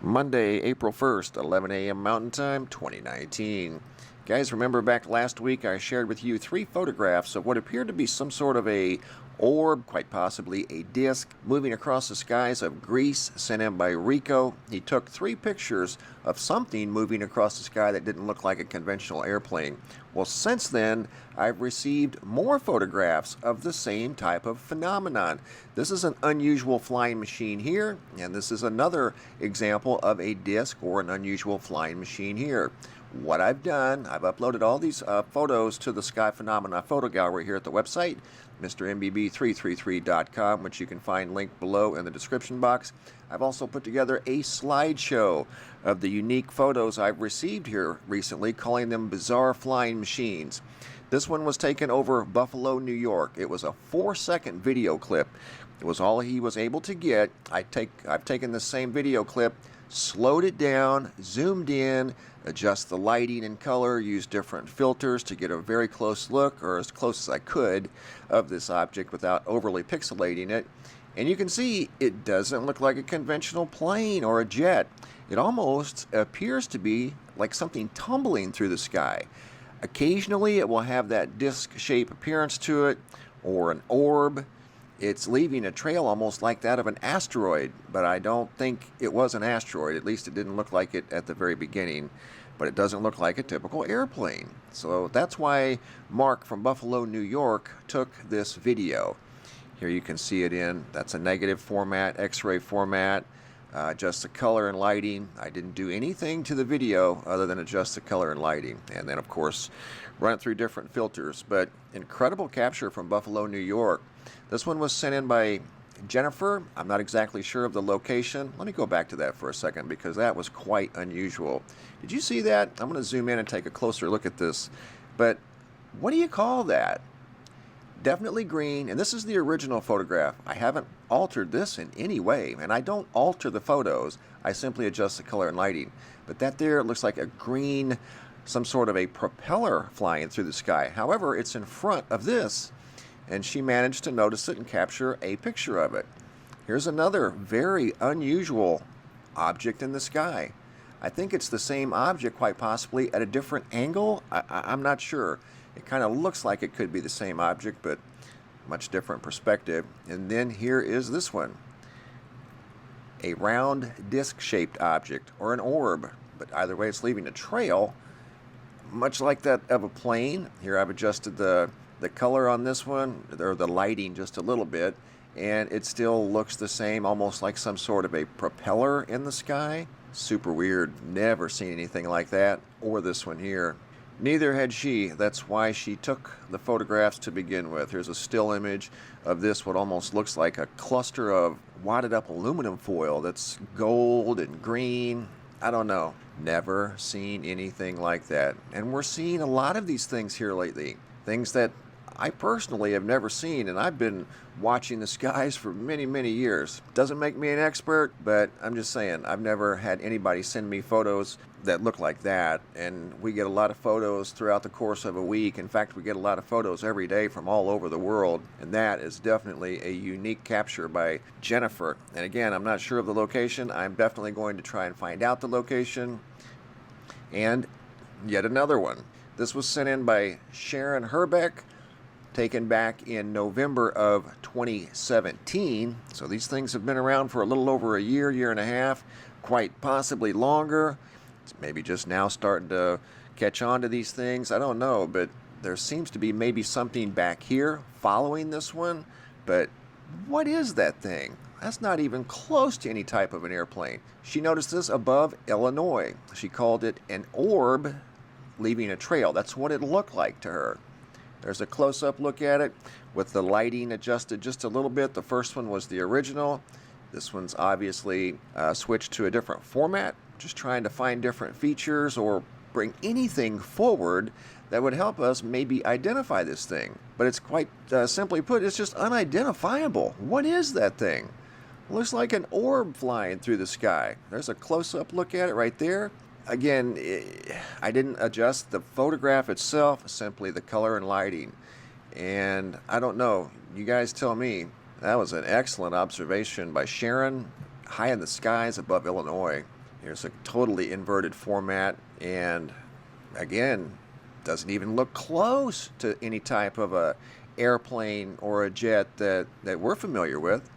Monday, April 1st, 11 a.m. Mountain Time, 2019. Guys, remember back last week I shared with you 3 photographs of what appeared to be some sort of a orb, quite possibly a disc, moving across the skies of Greece, sent in by Rico. He took 3 pictures of something moving across the sky that didn't look like a conventional airplane. Well, since then, I've received more photographs of the same type of phenomenon. This is an unusual flying machine here, and this is another example of a disc or an unusual flying machine here. What I've done, I've uploaded all these photos to the Sky Phenomena photo gallery here at the website, MrMBB333.com, which you can find linked below in the description box. I've also put together a slideshow of the unique photos I've received here recently, calling them bizarre flying machines. This one was taken over Buffalo, New York. It was a 4-second video clip. It was all he was able to get. I've taken the same video clip, slowed it down, zoomed in, adjust the lighting and color, use different filters to get a very close look, or as close as I could, of this object without overly pixelating it. And you can see it doesn't look like a conventional plane or a jet. It almost appears to be like something tumbling through the sky. Occasionally it will have that disc-shaped appearance to it, or an orb. It's leaving a trail almost like that of an asteroid, but I don't think it was an asteroid. At least it didn't look like it at the very beginning, but it doesn't look like a typical airplane. So that's why Mark from Buffalo, New York took this video. Here you can see it in, that's a negative format, X-ray format, adjust the color and lighting. I didn't do anything to the video other than adjust the color and lighting, and then of course run it through different filters. But incredible capture from Buffalo, New York. This one was sent in by Jennifer. I'm not exactly sure of the location. Let me go back to that for a second because that was quite unusual. Did you see that? I'm going to zoom in and take a closer look at this. But what do you call that? Definitely green, and this is the original photograph. I haven't altered this in any way, and I don't alter the photos. I simply adjust the color and lighting. But that there looks like a green, some sort of a propeller flying through the sky. However, it's in front of this, and she managed to notice it and capture a picture of it. Here's another very unusual object in the sky. I think it's the same object, quite possibly at a different angle. I'm not sure. It kind of looks like it could be the same object, but much different perspective. And then here is this one. A round disc-shaped object, or an orb. But either way, it's leaving a trail, much like that of a plane. Here I've adjusted the color on this one, or the lighting just a little bit, and it still looks the same, almost like some sort of a propeller in the sky. Super weird. Never seen anything like that, or this one here. Neither had she. That's why she took the photographs to begin with. Here's a still image of this, what almost looks like a cluster of wadded up aluminum foil that's gold and green. I don't know. Never seen anything like that. And we're seeing a lot of these things here lately. Things that I personally have never seen, and I've been watching the skies for many, many years. Doesn't make me an expert, but I'm just saying, I've never had anybody send me photos that look like that, and we get a lot of photos throughout the course of a week. In fact, we get a lot of photos every day from all over the world, and that is definitely a unique capture by Jennifer. And again, I'm not sure of the location. I'm definitely going to try and find out the location. And yet another one. This was sent in by Sharon Herbeck, taken back in November of 2017. So these things have been around for a little over a year, year and a half, quite possibly longer. It's maybe just now starting to catch on to these things. I don't know, but there seems to be maybe something back here following this one. But what is that thing? That's not even close to any type of an airplane. She noticed this above Illinois. She called it an orb leaving a trail. That's what it looked like to her. There's a close-up look at it with the lighting adjusted just a little bit. The first one was the original. This one's obviously switched to a different format, just trying to find different features or bring anything forward that would help us maybe identify this thing. But it's quite simply put, it's just unidentifiable. What is that thing? Looks like an orb flying through the sky. There's a close-up look at it right there. Again, I didn't adjust the photograph itself, simply the color and lighting. And I don't know, you guys tell me. That was an excellent observation by Sharon, high in the skies above Illinois. Here's a totally inverted format, and again, doesn't even look close to any type of a airplane or a jet that we're familiar with.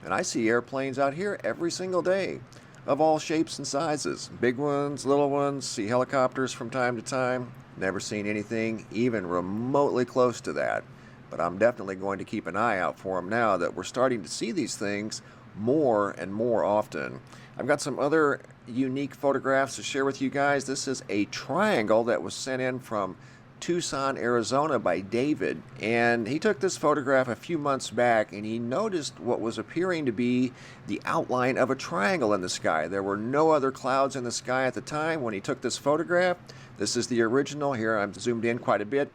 And I see airplanes out here every single day of all shapes and sizes. Big ones, little ones, see helicopters from time to time. Never seen anything even remotely close to that. But I'm definitely going to keep an eye out for them now that we're starting to see these things more and more often. I've got some other unique photographs to share with you guys. This is a triangle that was sent in from Tucson, Arizona by David, and he took this photograph a few months back, and he noticed what was appearing to be the outline of a triangle in the sky. There were no other clouds in the sky at the time when he took this photograph. This is the original. Here I'm zoomed in quite a bit,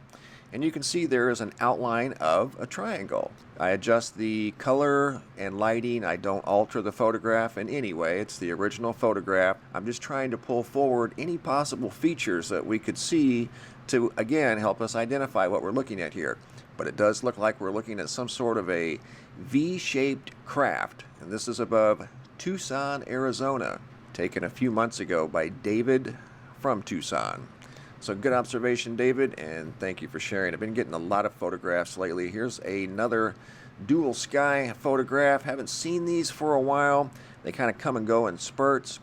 and you can see there is an outline of a triangle. I adjust the color and lighting. I don't alter the photograph in any way. It's the original photograph. I'm just trying to pull forward any possible features that we could see to, again, help us identify what we're looking at here. But it does look like we're looking at some sort of a V-shaped craft. And this is above Tucson, Arizona, taken a few months ago by David from Tucson. So good observation, David, and thank you for sharing. I've been getting a lot of photographs lately. Here's another dual sky photograph. Haven't seen these for a while. They kind of come and go in spurts.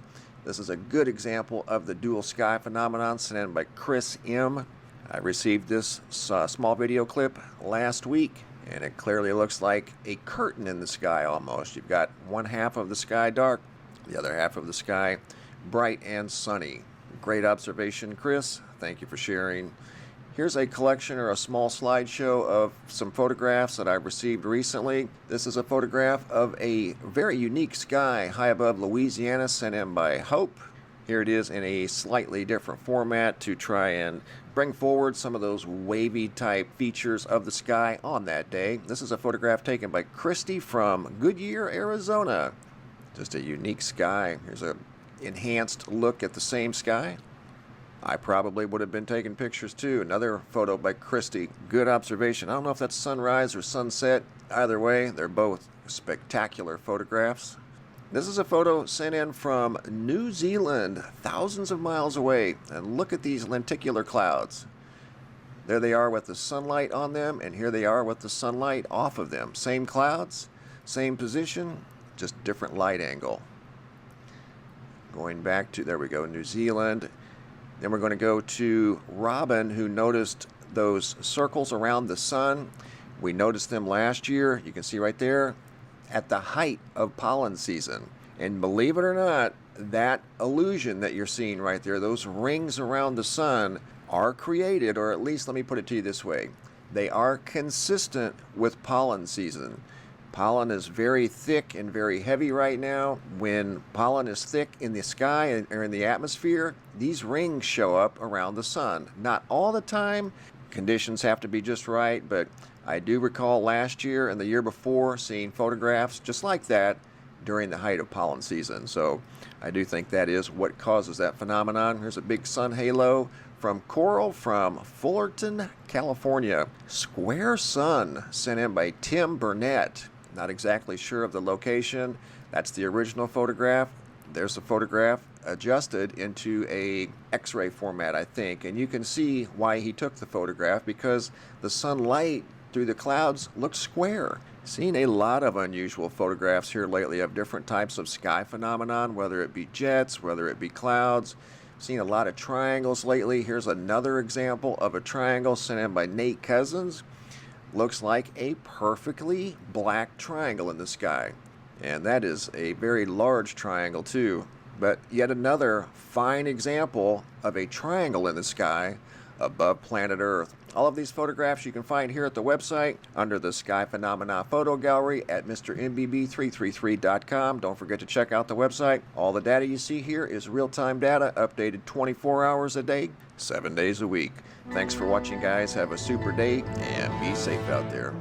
This is a good example of the dual sky phenomenon sent in by Chris M. I received this small video clip last week, and it clearly looks like a curtain in the sky almost. You've got one half of the sky dark, the other half of the sky bright and sunny. Great observation, Chris. Thank you for sharing. Here's a collection or a small slideshow of some photographs that I received recently. This is a photograph of a very unique sky high above Louisiana sent in by Hope. Here it is in a slightly different format to try and bring forward some of those wavy type features of the sky on that day. This is a photograph taken by Christy from Goodyear, Arizona. Just a unique sky. Here's a enhanced look at the same sky. I probably would have been taking pictures too. Another photo by Christy. Good observation. I don't know if that's sunrise or sunset. Either way, they're both spectacular photographs. This is a photo sent in from New Zealand, thousands of miles away. And look at these lenticular clouds. There they are with the sunlight on them, and here they are with the sunlight off of them. Same clouds, same position, just different light angle. Going back to, there we go, New Zealand. Then we're going to go to Robin, who noticed those circles around the sun. We noticed them last year. You can see right there at the height of pollen season. And believe it or not, that illusion that you're seeing right there, those rings around the sun, are created, or at least let me put it to you this way, they are consistent with pollen season. Pollen is very thick and very heavy right now. When pollen is thick in the sky or in the atmosphere, these rings show up around the sun. Not all the time. Conditions have to be just right, but I do recall last year and the year before seeing photographs just like that during the height of pollen season. So I do think that is what causes that phenomenon. Here's a big sun halo from Coral from Fullerton, California. Square sun sent in by Tim Burnett. Not exactly sure of the location. That's the original photograph. There's the photograph adjusted into a X-ray format, I think. And you can see why he took the photograph, because the sunlight through the clouds looks square. Seen a lot of unusual photographs here lately of different types of sky phenomenon, whether it be jets, whether it be clouds. Seen a lot of triangles lately. Here's another example of a triangle sent in by Nate Cousins. Looks like a perfectly black triangle in the sky. And that is a very large triangle too. But yet another fine example of a triangle in the sky above planet Earth. All of these photographs you can find here at the website under the Sky Phenomena Photo Gallery at MrMBB333.com. Don't forget to check out the website. All the data you see here is real-time data, updated 24 hours a day, 7 days a week. Thanks for watching, guys. Have a super day and be safe out there.